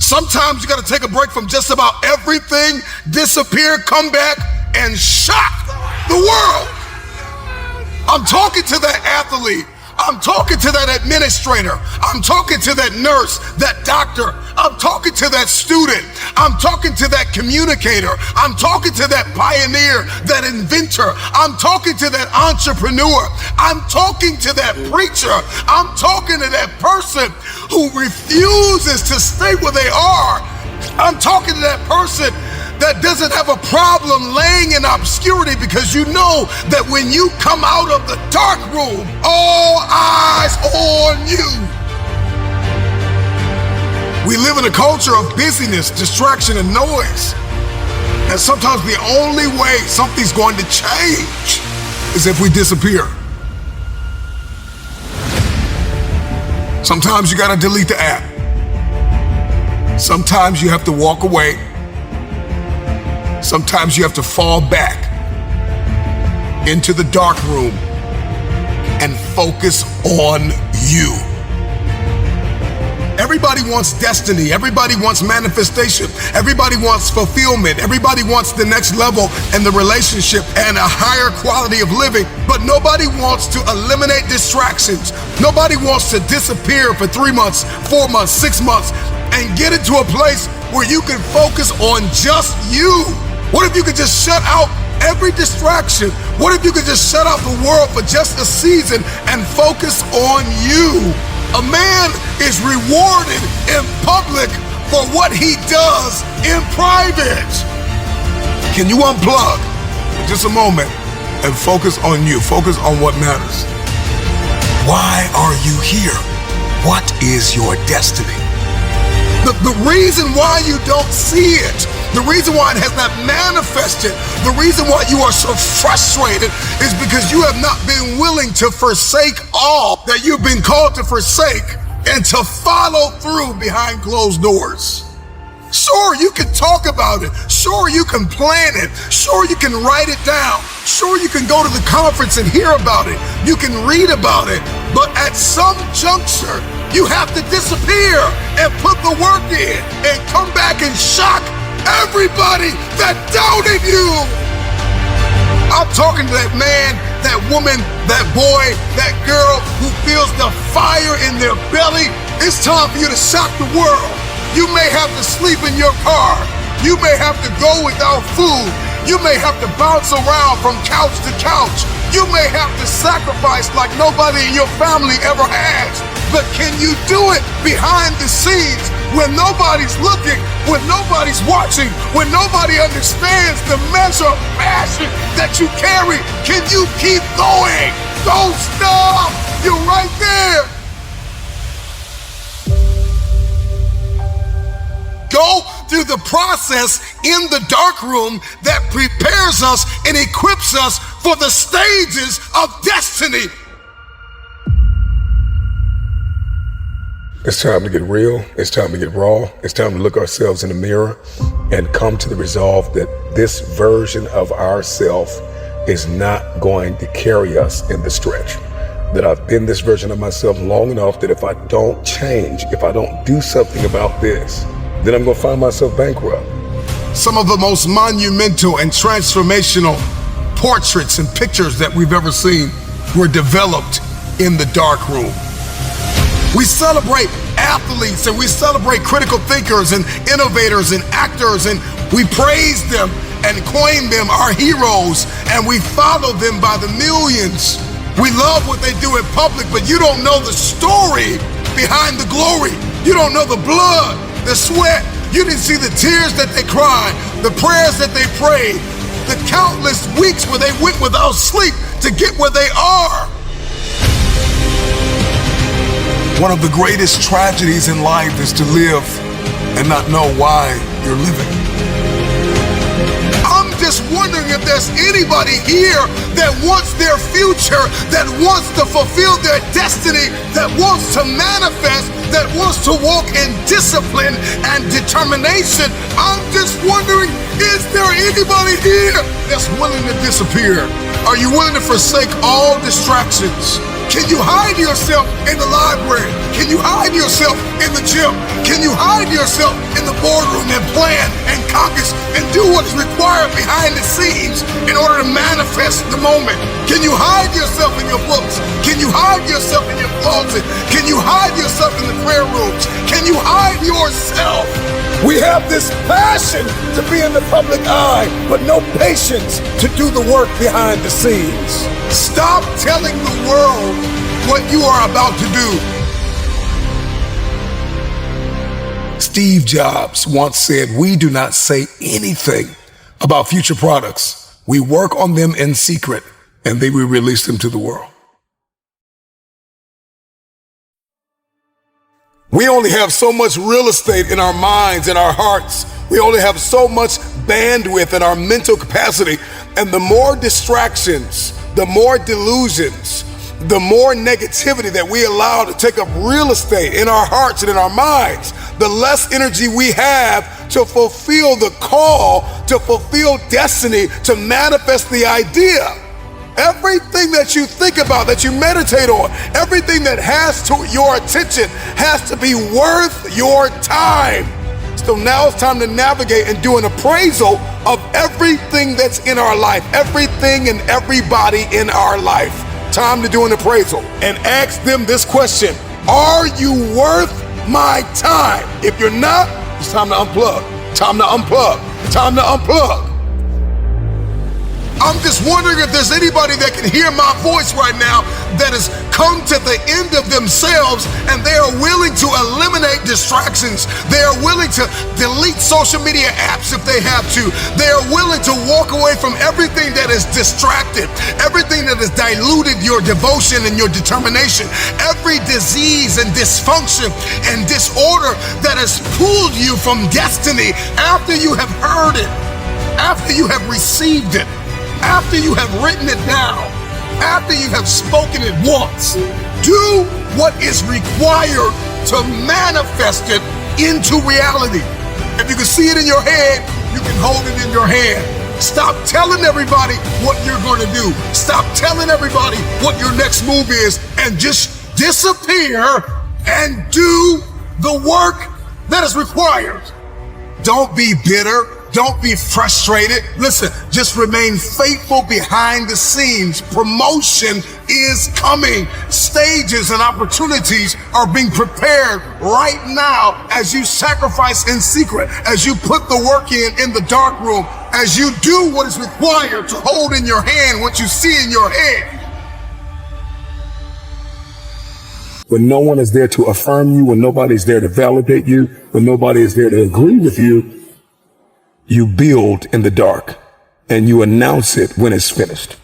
Sometimes you got to take a break from just about everything, disappear, come back, and shock the world. I'm talking to that athlete. I'm talking to that administrator. I'm talking to that nurse, that doctor. I'm talking to that student. I'm talking to that communicator. I'm talking to that pioneer, that inventor. I'm talking to that entrepreneur. I'm talking to that preacher. I'm talking to that person who refuses to stay where they are. I'm talking to that person that doesn't have a problem laying in obscurity, because you know that when you come out of the dark room, all eyes on you. We live in a culture of busyness, distraction, and noise. And sometimes the only way something's going to change is if we disappear. Sometimes you gotta delete the app. Sometimes you have to walk away. Sometimes you have to fall back into the dark room and focus on you. Everybody wants destiny. Everybody wants manifestation. Everybody wants fulfillment. Everybody wants the next level in the relationship and a higher quality of living. But nobody wants to eliminate distractions. Nobody wants to disappear for 3 months, 4 months, 6 months, and get into a place where you can focus on just you. What if you could just shut out every distraction? What if you could just shut out the world for just a season and focus on you? A man is rewarded in public for what he does in private. Can you unplug for just a moment and focus on you? Focus on what matters. Why are you here? What is your destiny? The reason why you don't see it, the reason why it has not manifested, the reason why you are so frustrated is because you have not been willing to forsake all that you've been called to forsake and to follow through behind closed doors. Sure, you can talk about it. Sure, you can plan it. Sure, you can write it down. Sure, you can go to the conference and hear about it. You can read about it. But at some juncture, you have to disappear and put the work in and come back and shock everybody that doubted you. I'm talking to that man, that woman, that boy, that girl who feels the fire in their belly. It's time for you to shock the world. You may have to sleep in your car. You may have to go without food. You may have to bounce around from couch to couch. You may have to sacrifice like nobody in your family ever has. But can you do it behind the scenes when nobody's looking, when nobody's watching, when nobody understands the measure of passion that you carry? Can you keep going? Don't stop. You're right there. Go through the process in the dark room that prepares us and equips us for the stages of destiny. It's time to get real. It's time to get raw. It's time to look ourselves in the mirror and come to the resolve that this version of ourselves is not going to carry us in the stretch. That I've been this version of myself long enough that if I don't change, if I don't do something about this, then I'm going to find myself bankrupt. Some of the most monumental and transformational portraits and pictures that we've ever seen were developed in the dark room. We celebrate athletes and we celebrate critical thinkers and innovators and actors, and we praise them and coin them our heroes, and we follow them by the millions. We love what they do in public, but you don't know the story behind the glory. You don't know the blood, the sweat. You didn't see the tears that they cried, the prayers that they prayed, the countless weeks where they went without sleep to get where they are. One of the greatest tragedies in life is to live and not know why you're living. I'm just wondering if there's anybody here that wants their future, that wants to fulfill their destiny, that wants to manifest, that wants to walk in discipline and determination. I'm just wondering, is there anybody here that's willing to disappear? Are you willing to forsake all distractions? Can you hide yourself in the library? Can you hide yourself in the gym? Can you hide yourself in the boardroom and plan and caucus and do what is required behind the scenes in order to manifest the moment? Can you hide yourself in your books? Can you hide yourself in your closet? Can you hide yourself in the prayer rooms? Can you hide yourself? We have this passion to be in the public eye, but no patience to do the work behind the scenes. Stop telling the world what you are about to do. Steve Jobs once said, "We do not say anything about future products. We work on them in secret, and then we release them to the world." We only have so much real estate in our minds and our hearts. We only have so much bandwidth in our mental capacity. And the more distractions, the more delusions, the more negativity that we allow to take up real estate in our hearts and in our minds, the less energy we have to fulfill the call, to fulfill destiny, to manifest the idea. Everything that you think about, that you meditate on, everything that has to your attention has to be worth your time. So now it's time to navigate and do an appraisal of everything that's in our life, everything and everybody in our life. Time to do an appraisal and ask them this question: are you worth my time? If you're not, it's time to unplug. Time to unplug. Time to unplug. I'm just wondering if there's anybody that can hear my voice right now that has come to the end of themselves and they are willing to eliminate distractions. They are willing to delete social media apps if they have to. They are willing to walk away from everything that is distracted, everything that has diluted your devotion and your determination, every disease and dysfunction and disorder that has pulled you from destiny after you have heard it, after you have received it, after you have written it down, after you have spoken it once. Do what is required to manifest it into reality. If you can see it in your head, you can hold it in your hand. Stop telling everybody what you're going to do. Stop telling everybody what your next move is, and just disappear and do the work that is required. Don't be bitter. Don't be frustrated. Listen, just remain faithful behind the scenes. Promotion is coming. Stages and opportunities are being prepared right now as you sacrifice in secret, as you put the work in the dark room, as you do what is required to hold in your hand what you see in your head. When no one is there to affirm you, when nobody's there to validate you, when nobody is there to agree with you, you build in the dark and you announce it when it's finished.